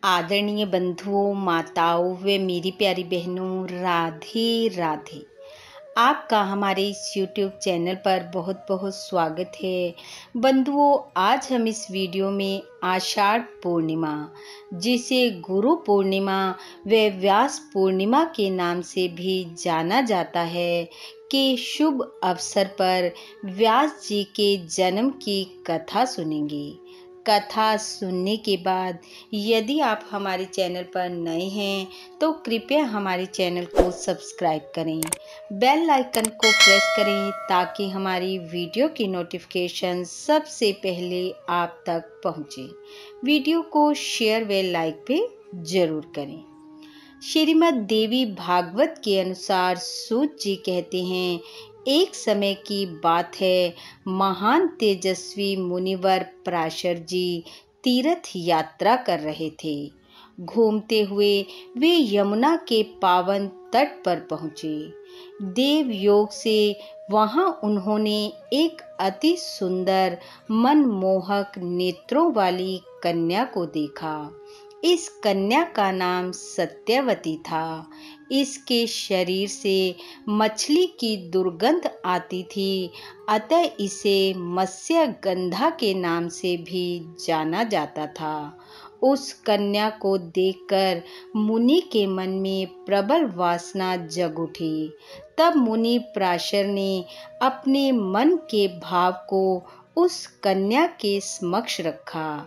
आदरणीय बंधुओं, माताओं व मेरी प्यारी बहनों, राधे राधे। आपका हमारे इस YouTube चैनल पर बहुत बहुत स्वागत है। बंधुओं, आज हम इस वीडियो में आषाढ़ पूर्णिमा, जिसे गुरु पूर्णिमा व व्यास पूर्णिमा के नाम से भी जाना जाता है, के शुभ अवसर पर व्यास जी के जन्म की कथा सुनेंगे। कथा सुनने के बाद यदि आप हमारे चैनल पर नए हैं तो कृपया हमारे चैनल को सब्सक्राइब करें, बेल आइकन को प्रेस करें ताकि हमारी वीडियो की नोटिफिकेशन सबसे पहले आप तक पहुंचे। वीडियो को शेयर व लाइक भी जरूर करें। श्रीमद् देवी भागवत के अनुसार सूत जी कहते हैं, एक समय की बात है, महान तेजस्वी मुनिवर पराशर जी तीर्थ यात्रा कर रहे थे। घूमते हुए वे यमुना के पावन तट पर पहुँचे। देव योग से वहाँ उन्होंने एक अति सुंदर मनमोहक नेत्रों वाली कन्या को देखा। इस कन्या का नाम सत्यवती था। इसके शरीर से मछली की दुर्गंध आती थी, अतः इसे मत्स्यगंधा के नाम से भी जाना जाता था। उस कन्या को देखकर मुनि के मन में प्रबल वासना जग उठी। तब मुनि पराशर ने अपने मन के भाव को उस कन्या के समक्ष रखा।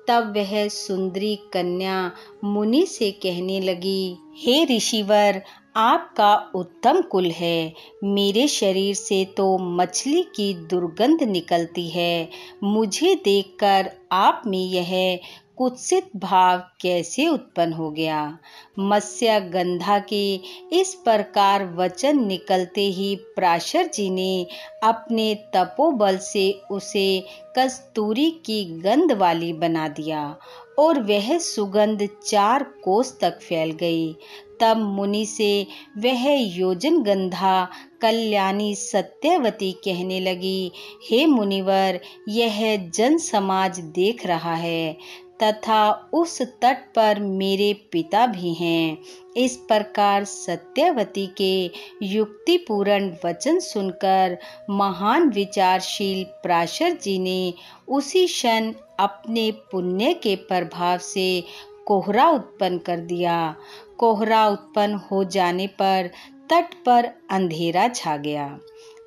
तब वह सुंदरी कन्या मुनि से कहने लगी, हे ऋषिवर, आपका उत्तम कुल है। मेरे शरीर से तो मछली की दुर्गंध निकलती है। मुझे देखकर आप में यह कुत्सित भाव कैसे उत्पन्न हो गया? मत्स्यगंधा के इस प्रकार वचन निकलते ही पराशर जी ने अपने तपोबल से उसे कस्तूरी की गंध वाली बना दिया और वह सुगंध 4 कोस तक फैल गई। तब मुनि से वह योजनगंधा कल्याणी सत्यवती कहने लगी, हे मुनिवर, यह जन समाज देख रहा है तथा उस तट पर मेरे पिता भी हैं। इस प्रकार सत्यवती के युक्तिपूर्ण वचन सुनकर महान विचारशील पराशर जी ने उसी क्षण अपने पुण्य के प्रभाव से कोहरा उत्पन्न कर दिया। कोहरा उत्पन्न हो जाने पर तट पर अंधेरा छा गया।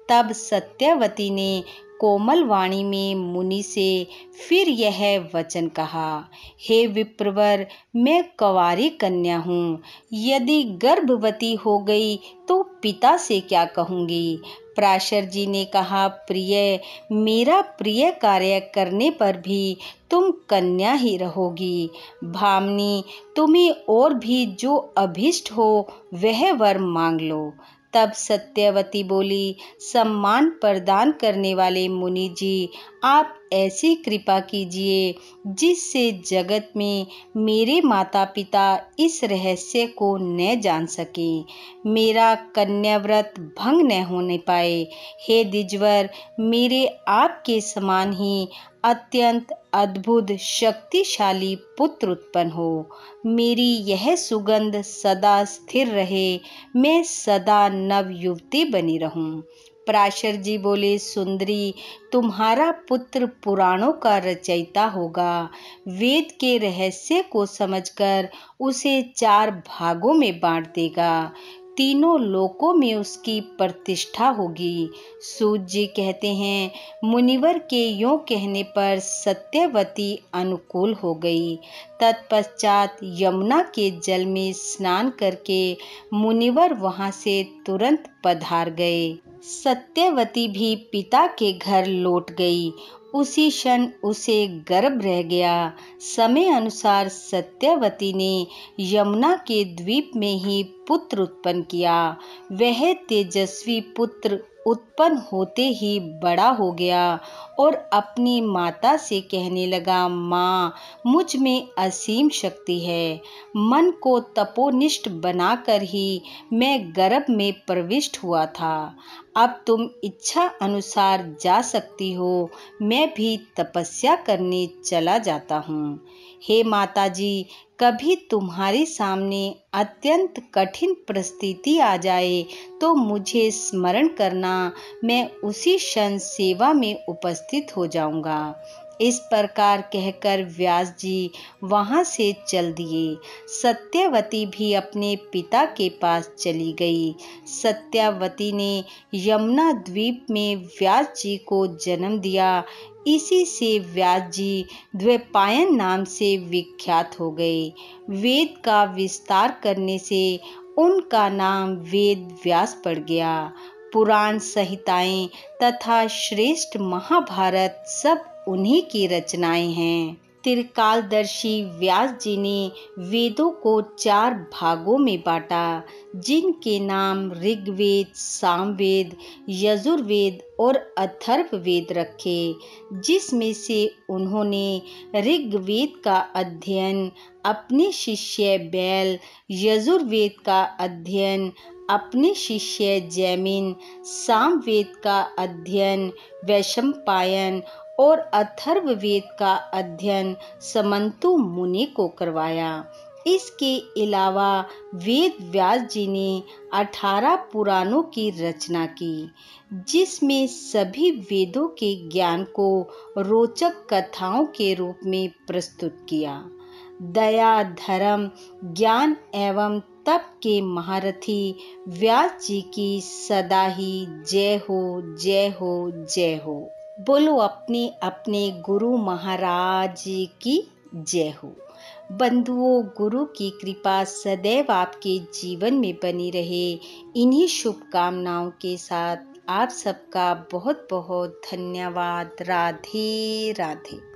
तब सत्यवती ने कोमल वाणी में मुनि से फिर यह वचन कहा, हे विप्रवर, मैं कुंवारी कन्या हूँ। यदि गर्भवती हो गई तो पिता से क्या कहूँगी? पराशर जी ने कहा, प्रिय, मेरा प्रिय कार्य करने पर भी तुम कन्या ही रहोगी। भामिनी, तुम्हें और भी जो अभिष्ट हो वह वर मांग लो। तब सत्यवती बोली, सम्मान प्रदान करने वाले मुनि जी, आप ऐसी कृपा कीजिए जिससे जगत में मेरे माता पिता इस रहस्य को न जान सकें, मेरा कन्याव्रत भंग न होने पाए। हे द्विजवर, मेरे आपके समान ही अत्यंत अद्भुत शक्तिशाली पुत्र उत्पन्न हो। मेरी यह सुगंध सदा स्थिर रहे, मैं सदा नव युवती बनी रहूं। पराशर जी बोले, सुंदरी, तुम्हारा पुत्र पुराणों का रचयिता होगा। वेद के रहस्य को समझकर उसे 4 भागों में बांट देगा। तीनों लोकों में उसकी प्रतिष्ठा होगी। सूत जी कहते हैं, मुनिवर के यों कहने पर सत्यवती अनुकूल हो गई। तत्पश्चात यमुना के जल में स्नान करके मुनिवर वहां से तुरंत पधार गए। सत्यवती भी पिता के घर लौट गई। उसी क्षण उसे गर्भ रह गया। समय अनुसार सत्यवती ने यमुना के द्वीप में ही पुत्र उत्पन्न किया। वह तेजस्वी पुत्र उत्पन्न होते ही बड़ा हो गया और अपनी माता से कहने लगा, माँ, मुझ में असीम शक्ति है। मन को तपोनिष्ठ बनाकर ही मैं गर्भ में प्रविष्ट हुआ था। अब तुम इच्छा अनुसार जा सकती हो। मैं भी तपस्या करने चला जाता हूँ। हे माता जी, कभी तुम्हारे सामने अत्यंत कठिन परिस्थिति आ जाए तो मुझे स्मरण करना, मैं उसी क्षण सेवा में उपस्थित हो जाऊंगा। इस प्रकार कहकर व्यास जी वहां से चल दिए। सत्यवती भी अपने पिता के पास चली गई। सत्यवती ने यमुना द्वीप में व्यास जी को जन्म दिया। इसी से व्यास जी द्वैपायन नाम से विख्यात हो गए। वेद का विस्तार करने से उनका नाम वेद व्यास पड़ गया। पुराण संहिताएं तथा श्रेष्ठ महाभारत सब उन्हीं की रचनाएं हैं। त्रिकालदर्शी व्यास जी ने वेदों को 4 भागों में बांटा, जिनके नाम ऋग्वेद, सामवेद, यजुर्वेद और अथर्ववेद रखे, जिसमें से उन्होंने ऋग्वेद का अध्ययन अपने शिष्य बैल, यजुर्वेद का अध्ययन अपने शिष्य जैमिन, सामवेद का अध्ययन वैशंपायन और अथर्ववेद का अध्ययन समंतु मुनि को करवाया। इसके अलावा वेद व्यास जी ने 18 पुराणों की रचना की, जिसमें सभी वेदों के ज्ञान को रोचक कथाओं के रूप में प्रस्तुत किया। दया, धर्म, ज्ञान एवं तप के महारथी व्यास जी की सदा ही जय हो, जय हो, जय हो। बोलो अपने अपने गुरु महाराज की जय हो। बंधुओं, गुरु की कृपा सदैव आपके जीवन में बनी रहे। इन्हीं शुभकामनाओं के साथ आप सबका बहुत बहुत धन्यवाद। राधे राधे।